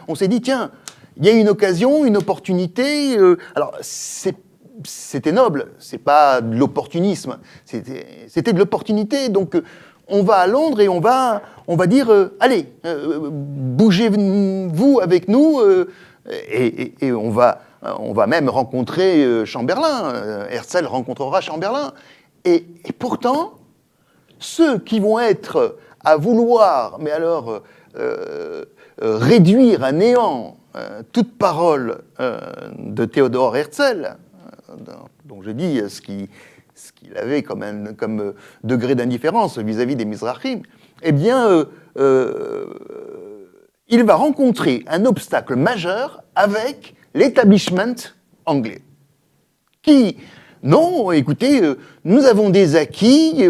On s'est dit, tiens, il y a une occasion, une opportunité. Alors, c'était noble, c'est pas de l'opportunisme, c'était de l'opportunité. Donc, on va à Londres et on va dire, allez, bougez-vous avec nous, et on va même rencontrer Chamberlain. Herzl rencontrera Chamberlain. Et pourtant, ceux qui vont être à vouloir, mais alors réduire à néant toute parole de Théodore Herzl, dont je dis ce qu'il avait comme degré d'indifférence vis-à-vis des Mizrahim, eh bien, il va rencontrer un obstacle majeur avec l'établissement anglais, qui, non, écoutez, nous avons des acquis,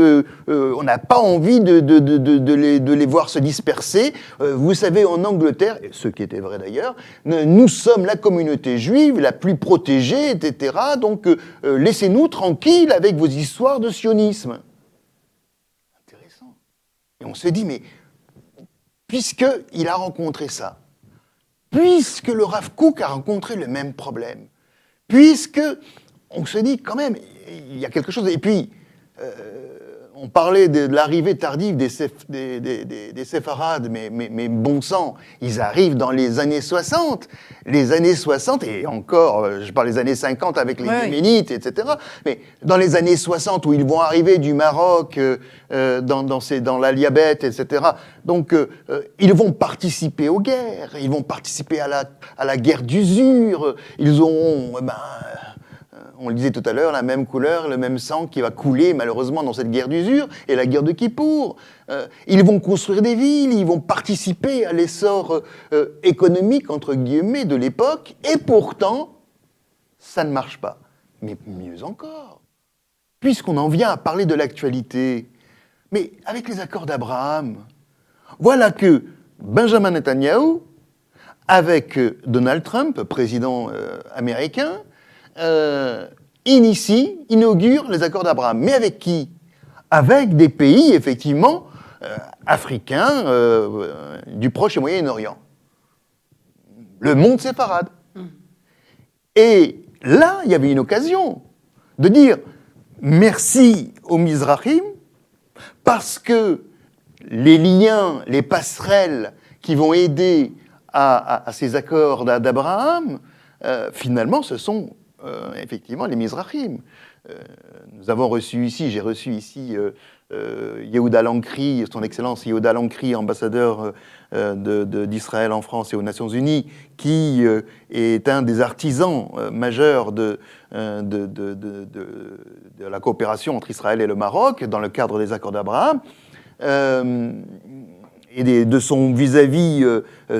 on n'a pas envie de les voir se disperser. Vous savez, en Angleterre, ce qui était vrai d'ailleurs, nous sommes la communauté juive la plus protégée, etc. Donc, laissez-nous tranquilles avec vos histoires de sionisme. Intéressant. Et on se dit, mais puisqu'il a rencontré ça, puisque le Rav Kook a rencontré le même problème, puisque on se dit quand même, il y a quelque chose. Et puis, on parlait de l'arrivée tardive des séfarades, mais bon sang, ils arrivent dans les années 60. Les années 60, et encore, je parle des années 50 avec les Yéménites, etc. Mais dans les années 60, où ils vont arriver du Maroc, dans l'Aliabet, etc. Donc, ils vont participer aux guerres, ils vont participer à la guerre d'usure, ils auront... on le disait tout à l'heure, la même couleur, le même sang qui va couler malheureusement dans cette guerre d'usure et la guerre de Kippour. Ils vont construire des villes, ils vont participer à l'essor économique, entre guillemets, de l'époque, et pourtant, ça ne marche pas. Mais mieux encore, puisqu'on en vient à parler de l'actualité, mais avec les accords d'Abraham, voilà que Benjamin Netanyahu, avec Donald Trump, président américain, inaugure les accords d'Abraham. Mais avec qui ? Avec des pays, effectivement, africains du Proche et Moyen-Orient. Le monde séfarade. Et là, il y avait une occasion de dire merci aux Mizrahim, parce que les liens, les passerelles qui vont aider à ces accords d'Abraham, finalement, ce sont effectivement les Mizrahim. Nous avons reçu ici, j'ai reçu ici Yehuda Lankri, son Excellence Yehuda Lankri, ambassadeur d'Israël en France et aux Nations Unies, qui est un des artisans majeurs de la coopération entre Israël et le Maroc dans le cadre des accords d'Abraham, et de son vis-à-vis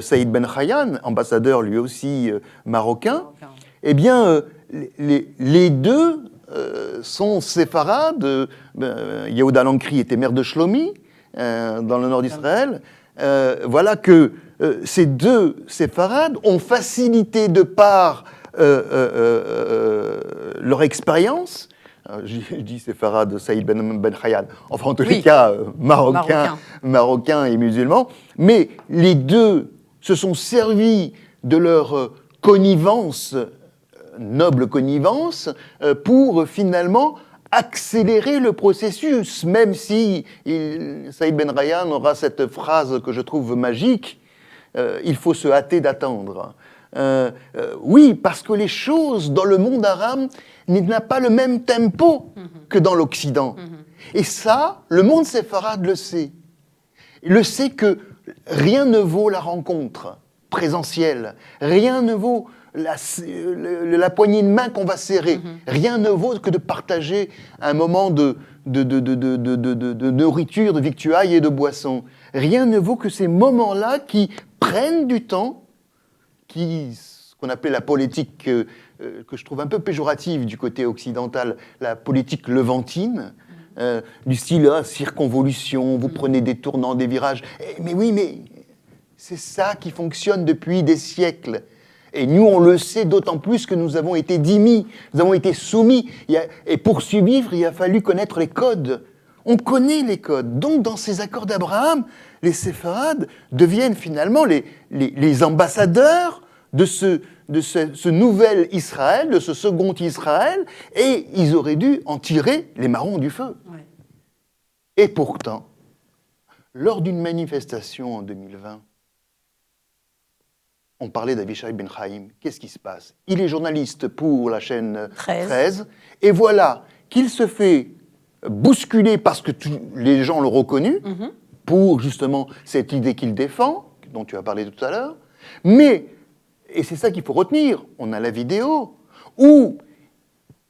Saïd Ben Khayan, ambassadeur lui aussi marocain. Eh bien, les deux sont séfarades. Yehuda Lankri était maire de Shlomi, dans le nord d'Israël. Voilà que ces deux séfarades ont facilité de par leur expérience. Je dis séfarade, Saïd Ben Khayan, enfin en tous les cas marocain et musulman. Mais les deux se sont servis de leur connivence, noble connivence, pour finalement accélérer le processus, même si Saïd Ben Khayan aura cette phrase que je trouve magique, il faut se hâter d'attendre. Oui, parce que les choses dans le monde arabe n'ont pas le même tempo que dans l'Occident. Et ça, le monde séfarade le sait. Il le sait que rien ne vaut la rencontre présentielle, rien ne vaut la poignée de main qu'on va serrer. Rien ne vaut que de partager un moment de nourriture, de victuailles et de boissons. Rien ne vaut que ces moments-là qui prennent du temps, qui qu'on appelait la politique que je trouve un peu péjorative du côté occidental, la politique levantine, du style circonvolution, vous prenez des tournants, des virages. Mais oui, mais c'est ça qui fonctionne depuis des siècles. Et nous, on le sait d'autant plus que nous avons été dhimis, nous avons été soumis. Et pour survivre, il a fallu connaître les codes. On connaît les codes. Donc, dans ces accords d'Abraham, les séfarades deviennent finalement les ambassadeurs de ce nouvel Israël, de ce second Israël, et ils auraient dû en tirer les marrons du feu. Ouais. Et pourtant, lors d'une manifestation en 2020, on parlait d'Avishai Ben Chaim. Qu'est-ce qui se passe? Il est journaliste pour la chaîne 13, et voilà qu'il se fait bousculer parce que les gens l'ont reconnu, pour justement cette idée qu'il défend, dont tu as parlé tout à l'heure. Mais, et c'est ça qu'il faut retenir, on a la vidéo, où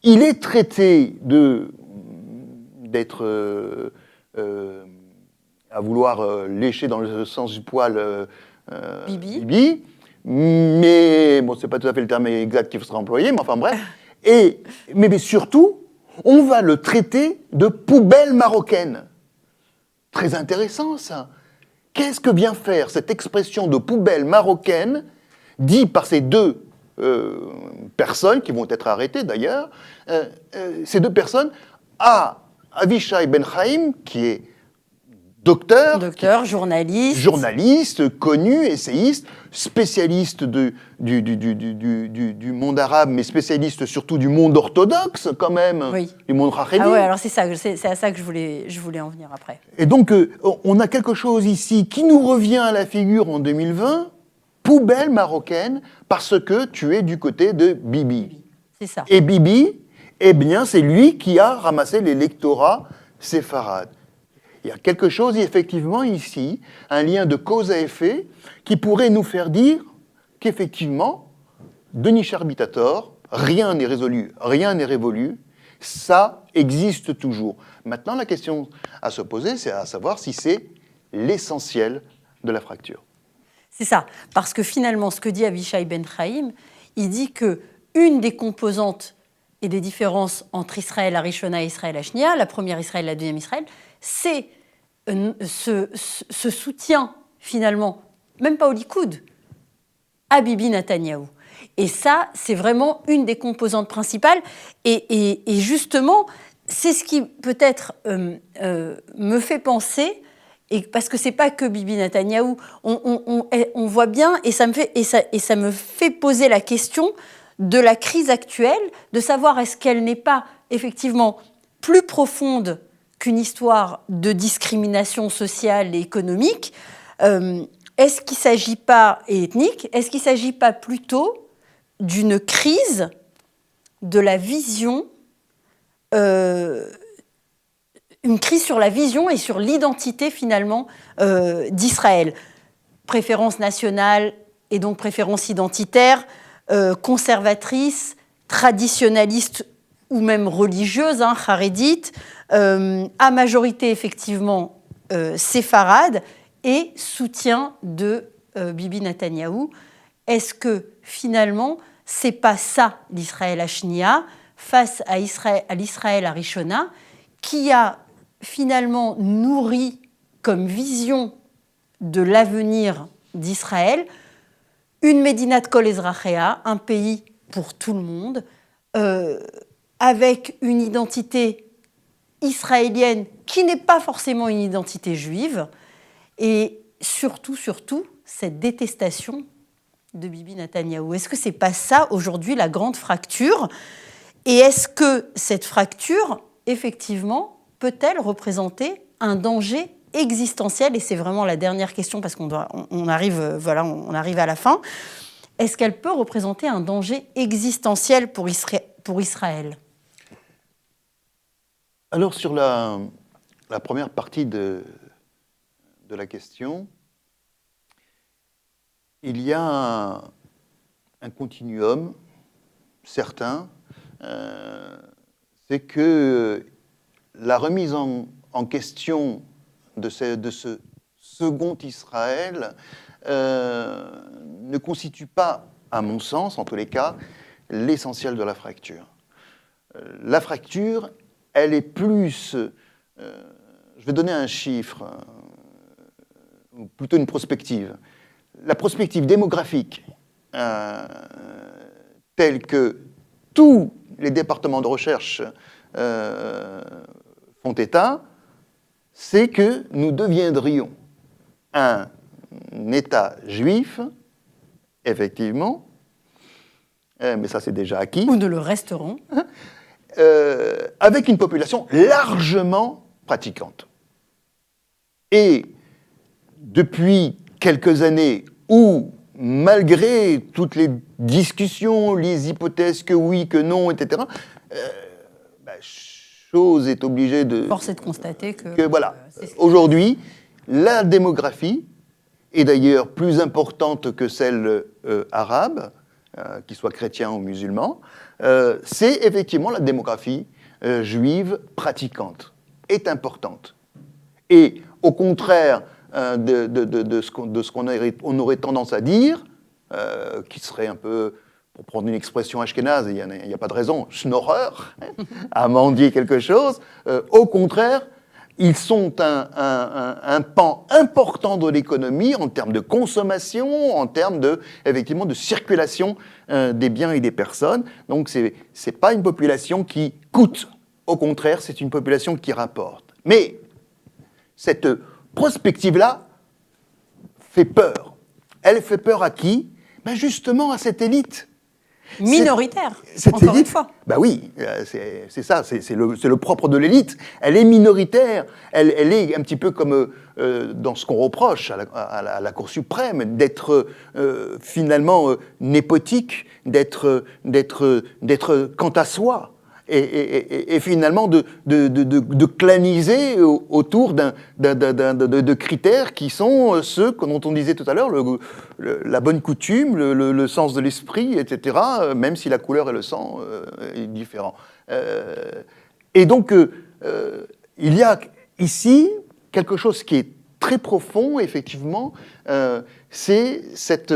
il est traité d'être à vouloir lécher dans le sens du poil Bibi. Mais, bon, c'est pas tout à fait le terme exact qui sera employé, mais enfin bref. Mais surtout, on va le traiter de poubelle marocaine. Très intéressant, ça. Qu'est-ce que vient faire cette expression de poubelle marocaine, dit par ces deux personnes, qui vont être arrêtées d'ailleurs, ces deux personnes, à Avishai Ben Chaim, qui est docteur, journaliste, connu, essayiste, spécialiste du monde arabe, mais spécialiste surtout du monde orthodoxe, quand même, du monde rachédi. Ah ouais, alors c'est à ça que je voulais en venir après. Et donc, on a quelque chose ici qui nous revient à la figure en 2020, poubelle marocaine, parce que tu es du côté de Bibi. C'est ça. Et Bibi, eh bien, c'est lui qui a ramassé l'électorat séfarade. Il y a quelque chose, effectivement, ici, un lien de cause à effet, qui pourrait nous faire dire qu'effectivement, Denis Charbit-Tator, rien n'est résolu, rien n'est révolu, ça existe toujours. Maintenant, la question à se poser, c'est à savoir si c'est l'essentiel de la fracture. C'est ça, parce que finalement, ce que dit Avishai Ben Chaim, il dit que une des composantes et des différences entre Israël Harishona et Israël Hashnia, la première Israël, la deuxième Israël, c'est ce soutien, finalement, même pas au Likoud, à Bibi Netanyahou. Et ça, c'est vraiment une des composantes principales. Et justement, c'est ce qui, peut-être, me fait penser, et parce que c'est pas que Bibi Netanyahou, on voit bien, et ça me fait poser la question de la crise actuelle, de savoir est-ce qu'elle n'est pas, effectivement, plus profonde qu'une histoire de discrimination sociale et économique. Est-ce qu'il ne s'agit pas, et ethnique, est-ce qu'il ne s'agit pas plutôt d'une crise de la vision, une crise sur la vision et sur l'identité finalement d'Israël? Préférence nationale et donc préférence identitaire, conservatrice, traditionnaliste ou même religieuse, charédite, à majorité effectivement séfarade et soutien de Bibi Netanyahou. Est-ce que finalement c'est pas ça l'Israël Hashnia face à l'Israël Harishona qui a finalement nourri comme vision de l'avenir d'Israël une Medinat Kol Ezrachea, un pays pour tout le monde, avec une identité israélienne qui n'est pas forcément une identité juive, et surtout, cette détestation de Bibi Netanyahou. Est-ce que c'est pas ça, aujourd'hui, la grande fracture? Et est-ce que cette fracture, effectivement, peut-elle représenter un danger existentiel? Et c'est vraiment la dernière question, parce qu'on arrive à la fin. Est-ce qu'elle peut représenter un danger existentiel pour Israël? Alors, sur la première partie de la question, il y a un continuum certain, c'est que la remise en question de ce second Israël ne constitue pas à mon sens, en tous les cas, l'essentiel de la fracture. La fracture, elle est plus... je vais donner un chiffre, ou plutôt une prospective. La prospective démographique, telle que tous les départements de recherche font état, c'est que nous deviendrions un État juif, effectivement, mais ça c'est déjà acquis. Ou nous le resterons. Avec une population largement pratiquante. Et depuis quelques années où, malgré toutes les discussions, les hypothèses que oui, que non, etc., chose est obligée de... Force est de constater que voilà, aujourd'hui, la démographie est d'ailleurs plus importante que celle arabe, qu'il soit chrétien ou musulman, c'est effectivement la démographie juive pratiquante, est importante. Et au contraire de ce qu'on aurait tendance à dire, qui serait un peu, pour prendre une expression ashkénaze, il n'y a pas de raison, schnorrer, à mendier quelque chose, au contraire, ils sont un pan important de l'économie en termes de consommation, en termes effectivement, de circulation des biens et des personnes. Donc, ce n'est pas une population qui coûte. Au contraire, c'est une population qui rapporte. Mais cette prospective-là fait peur. Elle fait peur à qui ? Ben justement, à cette élite. Minoritaire, encore élite, une fois. Ben oui, c'est ça, c'est le propre de l'élite. Elle est minoritaire, elle est un petit peu comme dans ce qu'on reproche à la Cour suprême, d'être finalement népotique, d'être quant à soi. Et finalement de claniser autour de critères qui sont ceux dont on disait tout à l'heure, la bonne coutume, le sens de l'esprit, etc., même si la couleur et le sang est différent. Et donc, il y a ici quelque chose qui est très profond, effectivement, c'est cette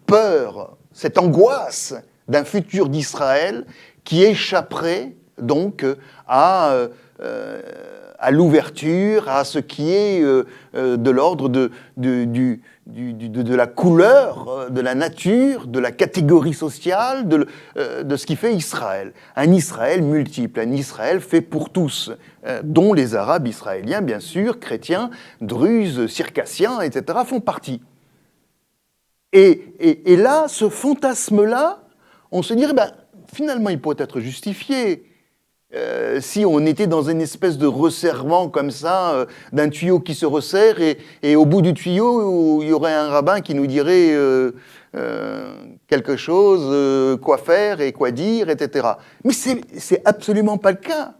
peur, cette angoisse d'un futur d'Israël qui échapperait donc à l'ouverture, à ce qui est de l'ordre de la couleur, de la nature, de la catégorie sociale, de ce qui fait Israël. Un Israël multiple, un Israël fait pour tous, dont les Arabes israéliens, bien sûr, chrétiens, druzes, circassiens, etc., font partie. Et là, ce fantasme-là, on se dirait, finalement, il pourrait être justifié si on était dans une espèce de resserrement comme ça, d'un tuyau qui se resserre, et au bout du tuyau, il y aurait un rabbin qui nous dirait quelque chose, quoi faire et quoi dire, etc. Mais c'est absolument pas le cas.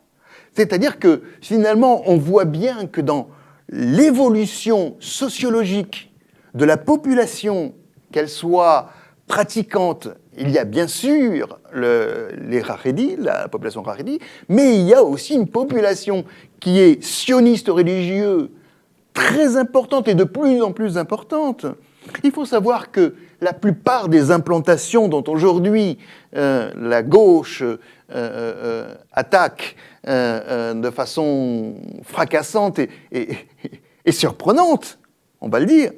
C'est-à-dire que, finalement, on voit bien que dans l'évolution sociologique de la population, qu'elle soit pratiquante, il y a bien sûr les Harédis, la population Harédi, mais il y a aussi une population qui est sioniste religieux très importante et de plus en plus importante. Il faut savoir que la plupart des implantations dont aujourd'hui la gauche attaque de façon fracassante et surprenante, on va le dire,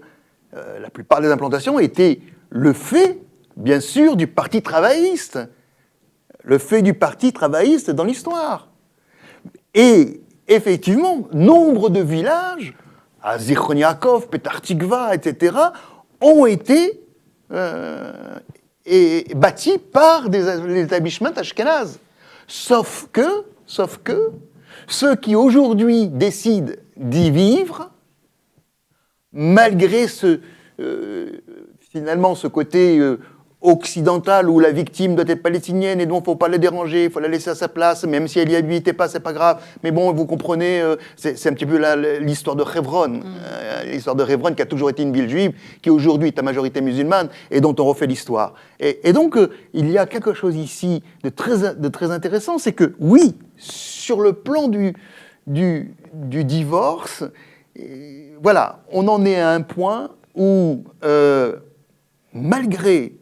la plupart des implantations étaient le fait, bien sûr, du Parti travailliste. Le fait du Parti travailliste dans l'histoire. Et effectivement, nombre de villages, à Zichron Yaakov, Petah Tikva, etc., ont été bâtis par des établissements ashkénazes. Sauf que ceux qui aujourd'hui décident d'y vivre, malgré finalement ce côté occidentale où la victime doit être palestinienne et donc il ne faut pas la déranger, il faut la laisser à sa place, même si elle y habitait pas, c'est pas grave. Mais bon, vous comprenez, c'est un petit peu l'histoire de Hebron. L'histoire de Hebron qui a toujours été une ville juive, qui aujourd'hui est à majorité musulmane et dont on refait l'histoire. Et donc, il y a quelque chose ici de très intéressant, c'est que oui, sur le plan du divorce, voilà, on en est à un point où, malgré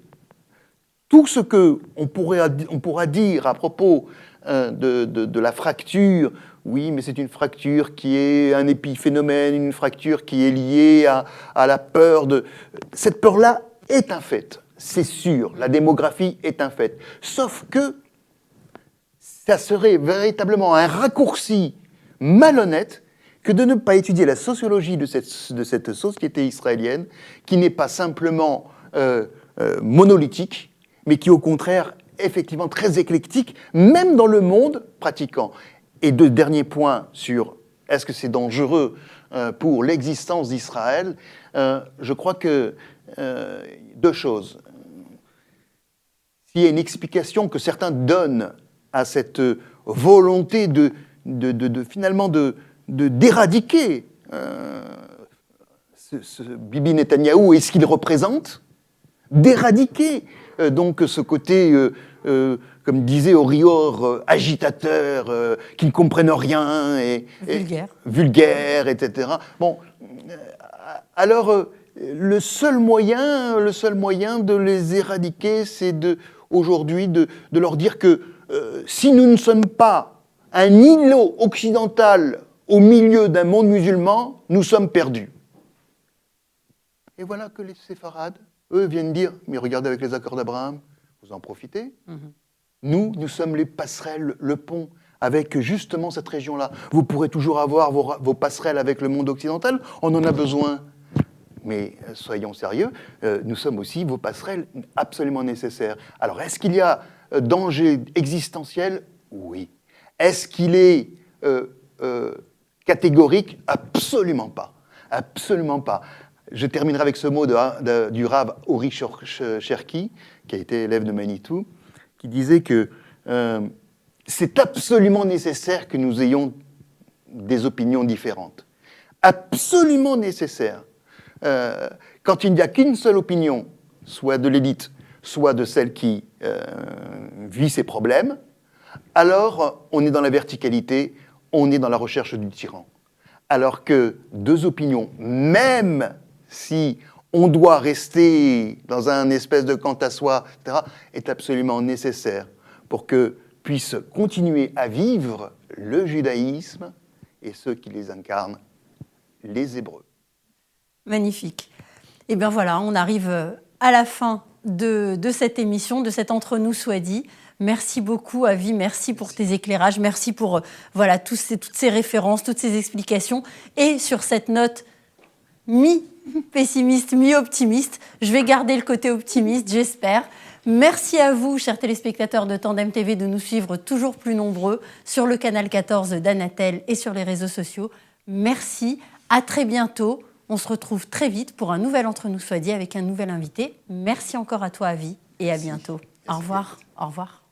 tout ce qu'on pourra dire à propos de la fracture, oui, mais c'est une fracture qui est un épiphénomène, une fracture qui est liée à la peur de... Cette peur-là est un fait, c'est sûr, la démographie est un fait. Sauf que ça serait véritablement un raccourci malhonnête que de ne pas étudier la sociologie de cette société israélienne, qui n'est pas simplement monolithique, mais qui, au contraire, effectivement très éclectique, même dans le monde pratiquant. Et deux derniers points sur est-ce que c'est dangereux pour l'existence d'Israël, je crois que deux choses. S'il y a une explication que certains donnent à cette volonté finalement d'éradiquer ce Bibi Netanyahou et ce qu'il représente, d'éradiquer donc ce côté, comme disait Aurior, agitateur, qui ne comprennent rien, et vulgaire, etc. Bon, alors le seul moyen de les éradiquer, c'est aujourd'hui de leur dire que si nous ne sommes pas un îlot occidental au milieu d'un monde musulman, nous sommes perdus. Et voilà que les séfarades, eux, viennent dire, mais regardez avec les accords d'Abraham, vous en profitez. Nous sommes les passerelles, le pont, avec justement cette région-là. Vous pourrez toujours avoir vos passerelles avec le monde occidental, on en a besoin. Mais soyons sérieux, nous sommes aussi vos passerelles absolument nécessaires. Alors, est-ce qu'il y a danger existentiel? Oui. Est-ce qu'il est catégorique? Absolument pas. Absolument pas. Je terminerai avec ce mot du Rav Ori Cherki, qui a été élève de Manitou, qui disait que c'est absolument nécessaire que nous ayons des opinions différentes. Absolument nécessaire. Quand il n'y a qu'une seule opinion, soit de l'élite, soit de celle qui vit ses problèmes, alors on est dans la verticalité, on est dans la recherche du tyran. Alors que deux opinions, même si on doit rester dans un espèce de quant à soi, etc., est absolument nécessaire pour que puisse continuer à vivre le judaïsme et ceux qui les incarnent, les Hébreux. Magnifique. Et bien voilà, on arrive à la fin de cette émission, de cet Entre nous soit dit. Merci beaucoup, Avi, merci pour tes éclairages, merci pour toutes ces références, toutes ces explications. Et sur cette note mi-pessimiste, mi-optimiste, je vais garder le côté optimiste, j'espère. Merci à vous, chers téléspectateurs de Tandem TV, de nous suivre toujours plus nombreux sur le canal 14 d'Anatel et sur les réseaux sociaux. Merci, à très bientôt. On se retrouve très vite pour un nouvel Entre nous soit dit avec un nouvel invité. Merci encore à toi, Avi, et à bientôt. Au revoir. Au revoir.